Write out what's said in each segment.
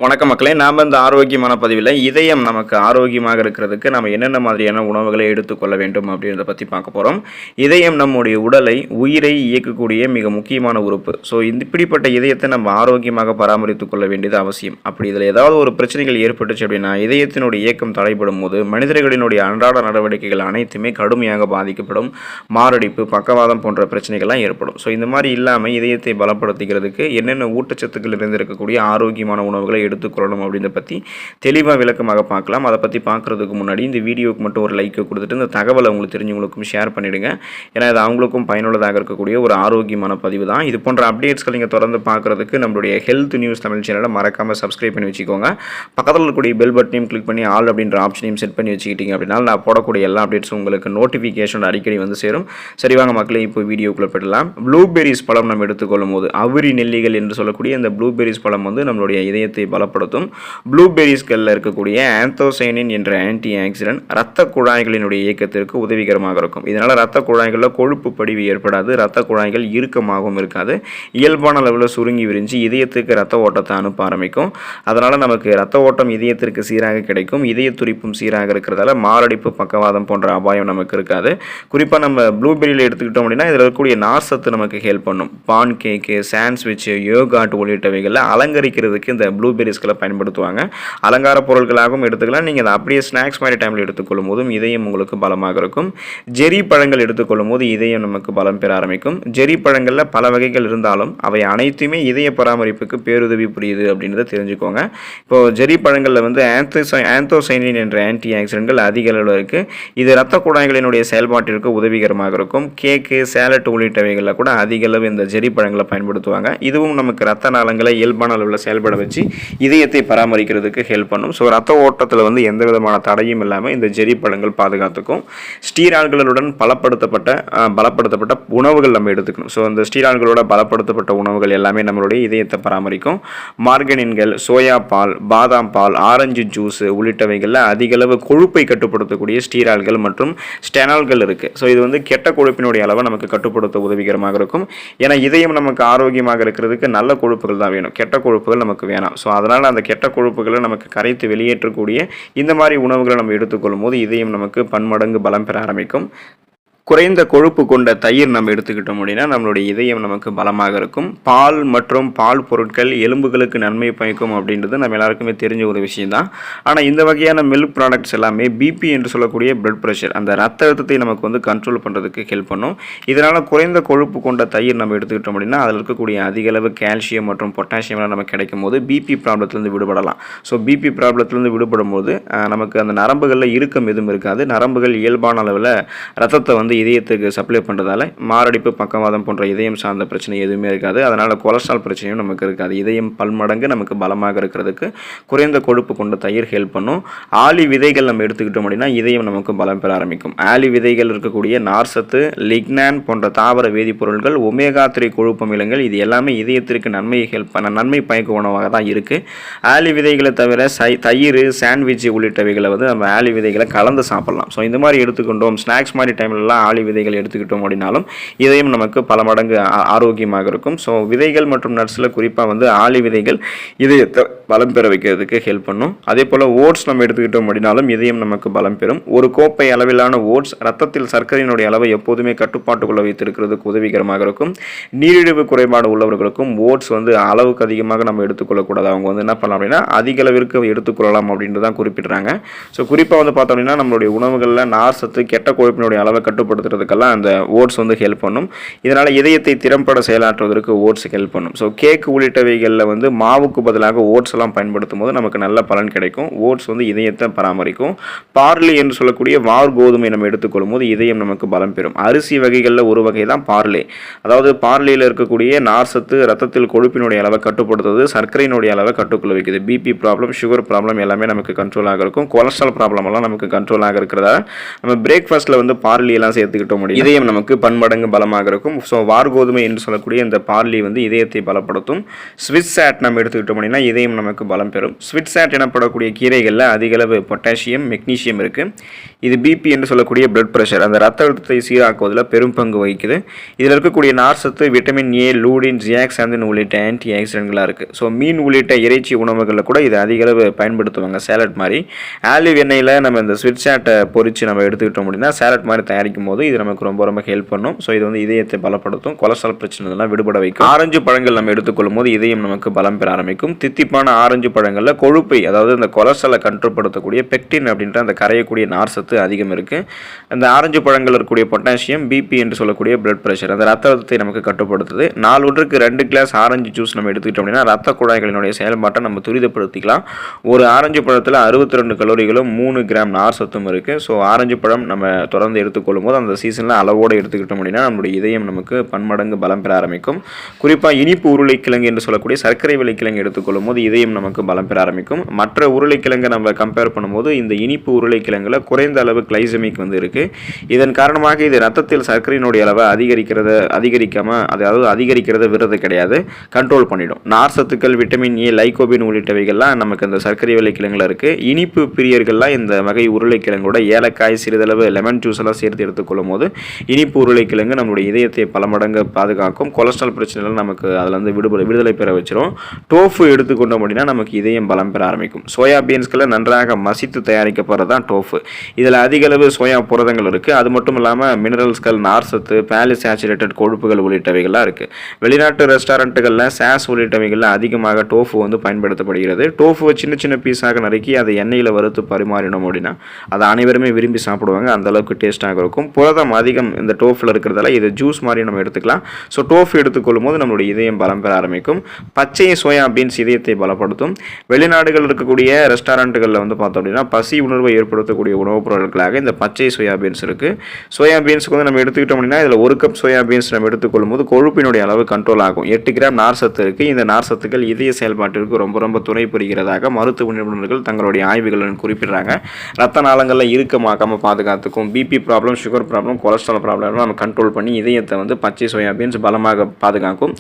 வணக்கம் மக்களே, நாம் இந்த ஆரோக்கியமான பதிவில் இதயம் நமக்கு ஆரோக்கியமாக இருக்கிறதுக்கு நம்ம என்னென்ன மாதிரியான உணவுகளை எடுத்துக்கொள்ள வேண்டும் அப்படின்றத பற்றி பார்க்க போகிறோம். இதயம் நம்முடைய உடலை, உயிரை இயக்கக்கூடிய மிக முக்கியமான உறுப்பு. ஸோ இப்படிப்பட்ட இதயத்தை நம்ம ஆரோக்கியமாக பராமரித்து கொள்ள வேண்டியது அவசியம். அப்படி இதில் ஏதாவது ஒரு பிரச்சனைகள் ஏற்பட்டுச்சு அப்படின்னா இதயத்தினுடைய இயக்கம் தடைப்படும் போது மனிதர்களினுடைய அன்றாட நடவடிக்கைகள் அனைத்துமே கடுமையாக பாதிக்கப்படும். மாரடைப்பு, பக்கவாதம் போன்ற பிரச்சனைகள்லாம் ஏற்படும். ஸோ இந்த மாதிரி இல்லாமல் இதயத்தை பலப்படுத்திக்கிறதுக்கு என்னென்ன ஊட்டச்சத்துக்கள் இருந்திருக்கக்கூடிய ஆரோக்கியமான உணவுகளை எடுத்துக்கொள்ளணும் அப்படின்றத பற்றி தெளிவாக விளக்கமாக பார்க்கலாம். அதை பற்றி பார்க்குறதுக்கு முன்னாடி இந்த வீடியோவுக்கு மட்டும் ஒரு லைக் கொடுத்துட்டு இந்த தகவலை உங்களுக்கு தெரிஞ்சவங்களுக்கும் ஷேர் பண்ணிவிடுங்க. ஏன்னா இது அவங்களுக்கும் பயனுள்ளதாக இருக்கக்கூடிய ஒரு ஆரோக்கியமான பதிவு தான். இது போன்ற அப்டேட்ஸ்கள் நீங்கள் தொடர்ந்து பார்க்குறதுக்கு நம்மளுடைய ஹெல்த் நியூஸ் தமிழ் சேனலை மறக்காமல் சப்ஸ்கிரைப் பண்ணி வச்சுக்கோங்க. பக்கத்தில் இருக்கக்கூடிய பெல் பட்டனையும் கிளிக் பண்ணி ஆல் அப்படின்ற ஆப்ஷனையும் செட் பண்ணி வச்சுக்கிட்டீங்க அப்படின்னா நான் போடக்கூடிய எல்லா அப்டேட்ஸும் உங்களுக்கு நோட்டிஃபிகேஷன் அடிக்கடி வந்து சேரும். சரிவாங்க மக்களே, இப்போ வீடியோக்குள்ளே போயிடலாம். ப்ளூபெரிஸ் பழம் நம்ம எடுத்துக்கொள்ளும் போது அவுரி நெல்லிகள் என்று சொல்லக்கூடிய இந்த ப்ளூபெரிஸ் பழம் வந்து நம்மளுடைய இதயத்தை பலப்படுத்தும். ப்ளூபெரிஸ்களில் இருக்கக்கூடிய ஆந்தோசைனின் என்ற ஆன்டி ஆக்சிடென்ட் இரத்த குழாய்களினுடைய இயக்கத்திற்கு உதவிகரமாக இருக்கும். இதனால் இரத்த குழாய்களில் கொழுப்பு படிவு ஏற்படாது, இரத்த குழாய்கள் இறுக்கமாகவும் இருக்காது, இயல்பான அளவில் சுருங்கி விரிஞ்சு இதயத்துக்கு இரத்த ஓட்டத்தை அனுப்ப ஆரம்பிக்கும். அதனால் நமக்கு இரத்த ஓட்டம் இதயத்திற்கு சீராக கிடைக்கும். இதய துடிப்பும் சீராக இருக்கிறதால மாரடைப்பு, பக்கவாதம் போன்ற அபாயம் நமக்கு இருக்காது. குறிப்பாக நம்ம ப்ளூபெரியில் எடுத்துக்கிட்டோம் அப்படின்னா இதில் இருக்கக்கூடிய நார்சத்து நமக்கு ஹெல்ப் பண்ணும். பான் கேக்கு, சாண்ட்விச், யோகாட் உள்ளிட்டவைகளில் அலங்கரிக்கிறதுக்கு இந்த ப்ளூபெரிஸ்களை பயன்படுத்துவாங்க. அலங்கார பொருட்களாகவும் எடுத்துக்கலாம். நீங்கள் அதை அப்படியே ஸ்நாக்ஸ் மாதிரி டைமில் எடுத்துக்கொள்ளும் போதும் இதயம் உங்களுக்கு பலமாக இருக்கும். ஜெரி பழங்கள் எடுத்துக்கொள்ளும் போது இதயம் நமக்கு பலம் பெற ஆரம்பிக்கும். ஜெரி பழங்களில் பல வகைகள் இருந்தாலும் அவை அனைத்துமே இதய பராமரிப்புக்கு பேருதவி புரியுது அப்படின்றத தெரிஞ்சுக்கோங்க. இப்போது ஜெரி பழங்களில் வந்து ஆந்தோசைனின் என்ற ஆன்டி ஆக்சிடென்ட்கள் அதிக அளவில் இருக்குது. இது இரத்த குழாய்களினுடைய செயல்பாட்டிற்கு உதவிகரமாக இருக்கும். கேக்கு, சேலட் உள்ளிட்டவைகளில் கூட அதிக அளவு இந்த ஜெரி பழங்களை பயன்படுத்துவாங்க. இதுவும் நமக்கு இரத்த நாளங்களை இயல்பான அளவில் செயல்பட வச்சு இதயத்தை பராமரிக்கிறதுக்கு ஹெல்ப் பண்ணும். ஸோ ரத்த ஓட்டத்தில் வந்து எந்த விதமான தடையும் இல்லாமல் இந்த ஜெரி பழங்கள் பாதுகாத்துக்கும். ஸ்டீராய்டுகளுடன் பலப்படுத்தப்பட்ட உணவுகள் நம்ம எடுத்துக்கணும். ஸோ அந்த ஸ்டீராய்டுகளோட பலப்படுத்தப்பட்ட உணவுகள் எல்லாமே நம்மளுடைய இதயத்தை பராமரிக்கும். மார்கனின்கள், சோயா பால், பாதாம் பால், ஆரஞ்சு ஜூஸ் உள்ளிட்டவைகளில் அதிகளவு கொழுப்பை கட்டுப்படுத்தக்கூடிய ஸ்டீராய்டுகள் மற்றும் ஸ்டெனால்கள் இருக்குது. ஸோ இது வந்து கெட்ட கொழுப்பினுடைய அளவை நமக்கு கட்டுப்படுத்த உதவிகரமாக இருக்கும். ஏன்னா இதயம் நமக்கு ஆரோக்கியமாக இருக்கிறதுக்கு நல்ல கொழுப்புகள் தான் வேணும், கெட்ட கொழுப்புகள் நமக்கு வேணாம். ஸோ அதனால் அந்த கெட்ட கொழுப்புகளை நமக்கு கரைத்து வெளியேற்றக்கூடிய இந்த மாதிரி உணவுகளை நம்ம எடுத்துக்கொள்ளும் போது இதயம் நமக்கு பன்மடங்கு பலம் பெற ஆரம்பிக்கும். குறைந்த கொழுப்பு கொண்ட தயிர் நம்ம எடுத்துக்கிட்டோம் அப்படின்னா நம்மளுடைய இதயம் நமக்கு பலமாக இருக்கும். பால் மற்றும் பால் பொருட்கள் எலும்புகளுக்கு நன்மை பயக்கும் அப்படின்றது நம்ம எல்லாருக்குமே தெரிஞ்ச ஒரு விஷயம் தான். ஆனால் இந்த வகையான மில்க் ப்ராடக்ட்ஸ் எல்லாமே பிபி என்று சொல்லக்கூடிய பிளட் ப்ரெஷர், அந்த ரத்த அழுத்தத்தை நமக்கு வந்து கண்ட்ரோல் பண்ணுறதுக்கு ஹெல்ப் பண்ணும். இதனால் குறைந்த கொழுப்பு கொண்ட தயிர் நம்ம எடுத்துக்கிட்டோம் அப்படின்னா அதில் இருக்கக்கூடிய அதிக அளவு கால்சியம் மற்றும் பொட்டாசியம்லாம் நமக்கு கிடைக்கும் போது பிபி ப்ராப்ளத்திலிருந்து விடுபடலாம். ஸோ பிபி ப்ராப்ளத்திலிருந்து விடுபடும் போது நமக்கு அந்த நரம்புகளில் இறுக்கம் எதுவும் இருக்காது. நரம்புகள் இயல்பான அளவில் ரத்தத்தை வந்து இதயத்துக்கு சப்ளை பண்ணுறதால மாரடைப்பு, பக்கவாதம் போன்ற இதயம் சார்ந்த பிரச்சனை எதுவுமே இருக்காது. அதனால் கொலஸ்ட்ரால் பிரச்சனையும் நமக்கு இருக்காது. இதயம் பல்மடங்கு நமக்கு பலமாக இருக்கிறதுக்கு குறைந்த கொழுப்பு கொண்ட தயிர் ஹெல்ப் பண்ணும். ஆளி விதைகள் நம்ம எடுத்துக்கிட்டோம் அப்படின்னா இதயம் நமக்கு பலம் பெற ஆரம்பிக்கும். ஆளி விதைகள் இருக்கக்கூடிய நார்சத்து, லிக்னான் போன்ற தாவர வேதிப்பொருட்கள், ஒமேகா 3 கொழுப்பு அமிலங்கள், இது எல்லாமே இதயத்திற்கு நன்மை பயக்கும் உணவாக தான் இருக்குது. ஆளி விதைகளை தவிர தயிர், சாண்ட்விச் உள்ளிட்டவைகளை வந்து நம்ம ஆளி விதைகளை கலந்து சாப்பிடலாம். ஸோ இந்த மாதிரி எடுத்துக்கொண்டோம், ஸ்நாக்ஸ் மாதிரி டைம்லலாம் ஆளி விதைகள் எடுத்துக்கிட்டோம் அப்படின்னாலும் இதயம் நமக்கு பல மடங்கு ஆரோக்கியமாக இருக்கும். ஸோ விதைகள் மற்றும் நட்ஸில் குறிப்பாக வந்து ஆளி விதைகள் இதயத்தை பலம் பெற வைக்கிறதுக்கு ஹெல்ப் பண்ணும். அதே போல் ஓட்ஸ் நம்ம எடுத்துக்கிட்டோம் அப்படின்னாலும் இதயம் நமக்கு பலம் பெறும். ஒரு கோப்பை அளவிலான ஓட்ஸ் ரத்தத்தில் சர்க்கரையினுடைய அளவை எப்போதுமே கட்டுப்பாட்டுக்குள்ள வைத்திருக்கிறதுக்கு உதவிகரமாக இருக்கும். நீரிழிவு குறைபாடு உள்ளவர்களுக்கும் ஓட்ஸ் வந்து அளவுக்கு அதிகமாக நம்ம எடுத்துக்கொள்ளக்கூடாது. அவங்க வந்து என்ன பண்ணலாம் அப்படின்னா அதிக அளவிற்கு எடுத்துக்கொள்ளலாம் அப்படின்ட்டு தான் குறிப்பிட்றாங்க. ஸோ குறிப்பாக வந்து பார்த்தோம் அப்படின்னா நம்மளுடைய உணவுகளில் நார் சத்து, கெட்ட கொழுப்பினுடைய அளவை கட்டுப்படுத்துறதுக்கெல்லாம் அந்த ஓட்ஸ் வந்து ஹெல்ப் பண்ணும். இதனால் இதயத்தை திறம்பட செயலாற்றுவதற்கு ஓட்ஸ் ஹெல்ப் பண்ணும். ஸோ கேக் உள்ளிட்டவைகளில் வந்து மாவுக்கு பதிலாக ஓட்ஸ் எல்லாம் பயன்படுத்தும் போது நமக்கு நல்ல பலன் கிடைக்கும். ஓட்ஸ் வந்து இதயத்தை பராமரிக்கும். பார்லி என்று சொல்லக்கூடிய வார் கோதுமை நம்ம எடுத்துக்கொள்ளும் போது இதயம் நமக்கு பலம் பெறும். அரிசி வகைகளில் ஒரு வகை தான் பார்லே. அதாவது பார்லியில் இருக்கக்கூடிய நார்சத்து ரத்தத்தில் கொழுப்பினுடைய அளவை கட்டுப்படுத்துவது, சர்க்கரையினுடைய அளவை கட்டுக்குள்ள வைக்குது. பிபி ப்ராப்ளம், சுகர் ப்ராப்ளம் எல்லாமே நமக்கு கண்ட்ரோலாக இருக்கும். கொலஸ்ட்ரால் ப்ராப்ளம் எல்லாம் நமக்கு கண்ட்ரோலாக இருக்கிறதா நம்ம பிரேக்ஃபாஸ்ட்டில் வந்து பார்லி எல்லாம் சேர்த்துக்கிட்டோம் முடியும். இதயம் நமக்கு பன்மடங்கு பலமாக இருக்கும். ஸோ வார்கோதுமை என்று சொல்லக்கூடிய இந்த பார்லி வந்து இதயத்தை பலப்படுத்தும். ஸ்விஸ் சாட் நம்ம எடுத்துக்கிட்டோம் அப்படின்னா இதயம் நமக்கு பலம் பெறும். ஸ்விஸ் சாட் எனப்படக்கூடிய கீரைகளில் அதிக அளவு பொட்டாசியம், மெக்னீசியம் இருக்குது. இது பிபி என்று சொல்லக்கூடிய பிளட் ப்ரெஷர், அந்த ரத்த அழுத்தத்தை சீராக்குவதில் பெரும் பங்கு வகிக்குது. இதில் இருக்கக்கூடிய நார்சத்து, விட்டமின் ஏ, லூடின், ஜியாக்சாந்தின் உள்ளிட்ட ஆன்டி ஆக்சிடென்ட்களாக இருக்குது. ஸோ மீன் உள்ளிட்ட இறைச்சி உணவுகளில் கூட இது அதிக அளவு பயன்படுத்துவாங்க சேலட் மாதிரி. ஆலிவ் எண்ணெயில் நம்ம இந்த ஸ்விட் சாட்டை பொரிச்சு நம்ம எடுத்துக்கிட்டோம் அப்படின்னா சேலட் மாதிரி தயாரிக்கும் போது இது நமக்கு ரொம்ப ரொம்ப ஹெல்ப் பண்ணும். ஸோ இது வந்து இதயத்தை பலப்படுத்தும், கொலஸ்ட்ரால் பிரச்சனைலாம் விடுபட வைக்கும். ஆரஞ்சு பழங்கள் நம்ம எடுத்துக்கொள்ளும் போது இதயம் நமக்கு பலம் பெற ஆரம்பிக்கும். தித்திப்பான ஆரஞ்சு பழங்களில் கொழுப்பை, அதாவது இந்த கொலஸ்ட்ராலை கண்ட்ரோல்படுத்தக்கூடிய பெக்டின் அப்படின்ற அந்த கரையக்கூடிய நார்சத்து அதிகம் இருக்குது. அந்த ஆரஞ்சு பழங்கள் இருக்கக்கூடிய பொட்டாசியம், பிபி என்று சொல்லக்கூடிய பிளட் ப்ரெஷர், அந்த ரத்த அழுத்தத்தை நமக்கு கட்டுப்படுத்துது. நாளொன்றுக்கு 2 கிளாஸ் ஆரஞ்சு ஜூஸ் நம்ம எடுத்துக்கிட்டோம் அப்படின்னா ரத்த குழாய்களினுடைய செயல்பாட்டை நம்ம துரிதப்படுத்திக்கலாம். ஒரு ஆரஞ்சு பழத்தில் 62 கலோரிகளும் 3 கிராம் நார் சத்தும் இருக்குது. ஸோ ஆரஞ்சு பழம் நம்ம தொடர்ந்து எடுத்துக்கொள்ளும் போது அந்த சீசனில் அளவோடு எடுத்துக்கிட்டோம் அப்படின்னா நம்மளுடைய இதயம் நமக்கு பன்மடங்கு பலம் பெற ஆரம்பிக்கும். குறிப்பாக இனிப்பு உருளைக்கிழங்கு என்று சொல்லக்கூடிய சர்க்கரை விளைக்கிழங்கு எடுத்துக்கொள்ளும் போது இதயம் நமக்கு பலம் பெற ஆரம்பிக்கும். மற்ற உருளைக்கிழங்கை நம்ம கம்பேர் பண்ணும்போது இந்த இனிப்பு உருளைக்கிழங்குல குறைந்த அளவு கிளைசமிக் வந்து இருக்குது. இதன் காரணமாக இது ரத்தத்தில் சர்க்கரையினுடைய அளவை அதிகரிக்கிறத விடுறது கிடையாது, கண்ட்ரோல் பண்ணிடும். நார் சத்துக்கள், விட்டமின் ஏ, லைகோபின் உள்ளிட்டவைகள்லாம் நமக்கு இந்த சர்க்கரை விளைக்கிழங்குல இருக்குது. இனிப்பு பிரியர்கள்லாம் இந்த வகை உருளைக்கிழங்கோட ஏலக்காய், சிறிதளவு லெமன் ஜூஸ் எல்லாம் சேர்த்து எடுத்துக்கொள்ளும் போது இனிப்பு உருளைக்கிழங்கு நம்மளுடைய இதயத்தை பல மடங்கு பாதுகாக்கும். கொலஸ்ட்ரால் பிரச்சனைகள் நமக்கு அதில் வந்து விடுதலை பெற வச்சிரும். டோஃபு எடுத்துக்கொண்டோம் அப்படின்னா நமக்கு இதயம் பலம் பெற ஆரம்பிக்கும். சோயா பீன்ஸ்களை நன்றாக மசித்து தயாரிக்கப்படுறது தான் டோஃபு. இதில் அதிக அளவு சோயா புரதங்கள் இருக்குது. அது மட்டும் இல்லாமல் மினரல்ஸ்கள், நார்சத்து, பாலிசாச்சுரேட்டட் கொழுப்புகள் உள்ளிட்டவைகள்லாம் இருக்குது. வெளிநாட்டு ரெஸ்டாரண்ட்டுகளில் சாஸ் உள்ளிட்டவைகளில் அதிகமாக டோஃபு வந்து பயன்படுத்தப்படுகிறது. டோஃபுவை சின்ன சின்ன பீஸாக நறுக்கி அதை எண்ணெயில் வறுத்து பரிமாறினோம் அப்படின்னா அதை அனைவருமே விரும்பி சாப்பிடுவாங்க. அந்த அளவுக்கு டேஸ்ட்டாக இருக்கும். புரதம் அதிகம் இந்த டோஃபில் இருக்கிறதால இது ஜூஸ் மாதிரி நம்ம எடுத்துக்கலாம். ஸோ டோஃபு எடுத்துக்கொள்ளும் போது நம்மளுடைய இதயம் பலம் பெற ஆரம்பிக்கும். பச்சை சோயா பீன்ஸ் இதயத்தை பலப்படுத்தும். வெளிநாடுகள் இருக்கக்கூடிய ரெஸ்டாரண்ட்டுகளில் வந்து பார்த்தோம் அப்படின்னா பசி உணர்வை ஏற்படுத்தக்கூடிய உணவுப் பொருட்களாக இந்த பச்சை சோயா பீன்ஸ் இருக்குது. சோயா பீன்ஸுக்கு வந்து நம்ம எடுத்துக்கிட்டோம் அப்படின்னா இதில் 1 கப் சோயா பீன்ஸ் நம்ம எடுத்துக்கொள்ளும் போது கொழுப்பினுடைய அளவு கண்ட்ரோல் ஆகும். 8 கிராம் நார் சத்து இருக்குது. இந்த நார் சத்துக்கள் இதய செயல்பாட்டிற்கு ரொம்ப ரொம்ப துணை புரிகிறதாக மருத்துவ நிபுணர்கள் தங்களுடைய ஆய்வுகளில் குறிப்பிடுறாங்க. ரத்த நாளங்களில் இறுக்கமாக்காமல் பாதுகாத்துக்கும். BP problem, sugar problem, cholesterol problem நம்ம கண்ட்ரோல் பண்ணி இதயத்தை வந்து பச்சை சோயா பீன்ஸ் பலமாக பாதுகாக்கும்.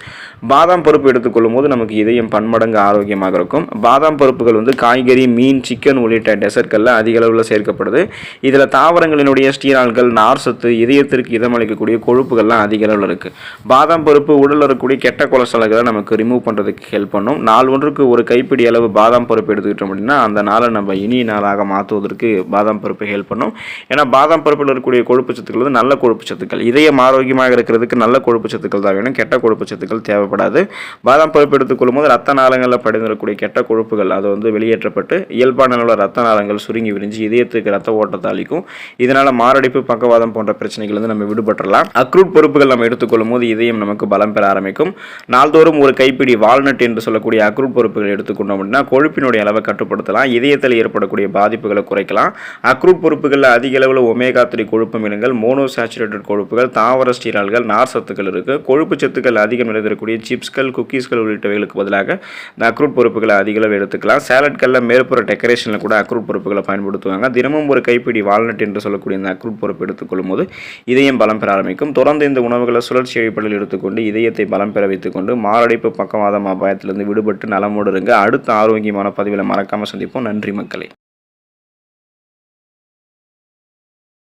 பாதாம் பருப்பு எடுத்துக்கொள்ளும் போது நமக்கு இதயம் பன்மடங்கு ஆரோக்கியமாக இருக்கும். பாதாம் பருப்புகள் வந்து காய்கறி, மீன், சிக்கன் உள்ளிட்ட டெசர்ட்களில் அதிக அளவில் சேர்க்கப்படுது. இதில் தாவரங்களினுடைய ஸ்டீரால்கள், நார் சத்து, இதயத்திற்கு இதமளிக்கக்கூடிய கொழுப்புகள்லாம் அதிக அளவில் இருக்குது. பாதாம் பருப்பு உடலில் இருக்கக்கூடிய கெட்ட கொலஸ்ட்ரால்களை நமக்கு ரிமூவ் பண்ணுறதுக்கு ஹெல்ப் பண்ணும். நாள் ஒன்றுக்கு ஒரு கைப்பிடி அளவு பாதாம் பருப்பு எடுத்துக்கிட்டோம் அப்படின்னா அந்த நாளை நம்ம இனிய நாளாக மாற்றுவதற்கு பாதாம் பருப்பு ஹெல்ப் பண்ணும். ஏன்னா பாதாம் பருப்பில் இருக்கக்கூடிய கொழுப்பு சத்துக்கள் வந்து நல்ல கொழுப்பு சத்துக்கள். இதயம் ஆரோக்கியமாக இருக்கிறதுக்கு நல்ல கொழுப்பு சத்துக்கள் தான் வேணும், கெட்ட கொழுப்பு சத்துக்கள் தேவைப்படாது. பாதாம் பருப்பு எடுத்துக்கொள்ளும் போது ரத்த நாளங்களில் படிந்திருக்கக்கூடிய கெட்ட கொழுப்புகள் அது வந்து வெளியேற்றப்பட்டு இயல்பான அளவில் ரத்த நாளங்கள் சுருங்கி விரிஞ்சு இதயத்துக்கு ரத்த ஓட்டத்தை அளிக்கும். இதனால் மாரடைப்பு, பக்கவாதம் போன்ற பிரச்சனைகள் வந்து நம்ம விடுபட்டுறலாம். அக்ரூட் பருப்புகள் நம்ம எடுத்துக்கொள்ளும் போது இதயம் நமக்கு பலம் பெற ஆரம்பிக்கும். நாள்தோறும் ஒரு கைப்பிடி வால்நட் என்று சொல்லக்கூடிய அக்ரூட் பருப்புகள் எடுத்துக்கொண்டோம் அப்படின்னா கொழுப்பினுடைய அளவை கட்டுப்படுத்தலாம், இதயத்தில் ஏற்படக்கூடிய பாதிப்புகளை குறைக்கலாம். அக்ரூட் பருப்புகளில் அதிக அளவில் ஒமேகா 3 கொழுப்பு அமிலங்கள், மோனோசாச்சுரேட்டட் கொழுப்புகள், தாவர ஸ்டீரால்கள், நார் சத்துக்கள் இருக்குது. கொழுப்பு சத்துக்கள் அதிகம் நிறைந்திருக்கக்கூடிய சிப்ஸ்கள், குக்கீஸ்கள் உள்ளிட்டவைகளுக்கு பதிலாக இந்த அக்ரூட் பருப்புகளை அதிக அளவு எடுத்துக்கலாம். சாலட்களில் மேற்புற டெக்கரேஷனில் கூட அக்ரூட் பருப்புகளை பயன்படுத்துவாங்க. தினமும் ஒரு கைப்பிடி வால்நட் என்று சொல்லக்கூடிய இந்த அக்ரூட் பருப்பு எடுத்துக்கொள்ளும் போது இதயம் பலம் பெற ஆரம்பிக்கும். தொடர்ந்து இந்த உணவுகளை சுழற்சி அடிப்படையில் எடுத்துக்கொண்டு இதயத்தை பலம் பெற வைத்துக்கொண்டு மாரடைப்பு, பக்கவாதம் அபாயத்திலிருந்து விடுபட்டு நலமோடு இருங்க. அடுத்த ஆரோக்கியமான பதிவில் மறக்காமல் சந்திப்போம். நன்றி மக்களே.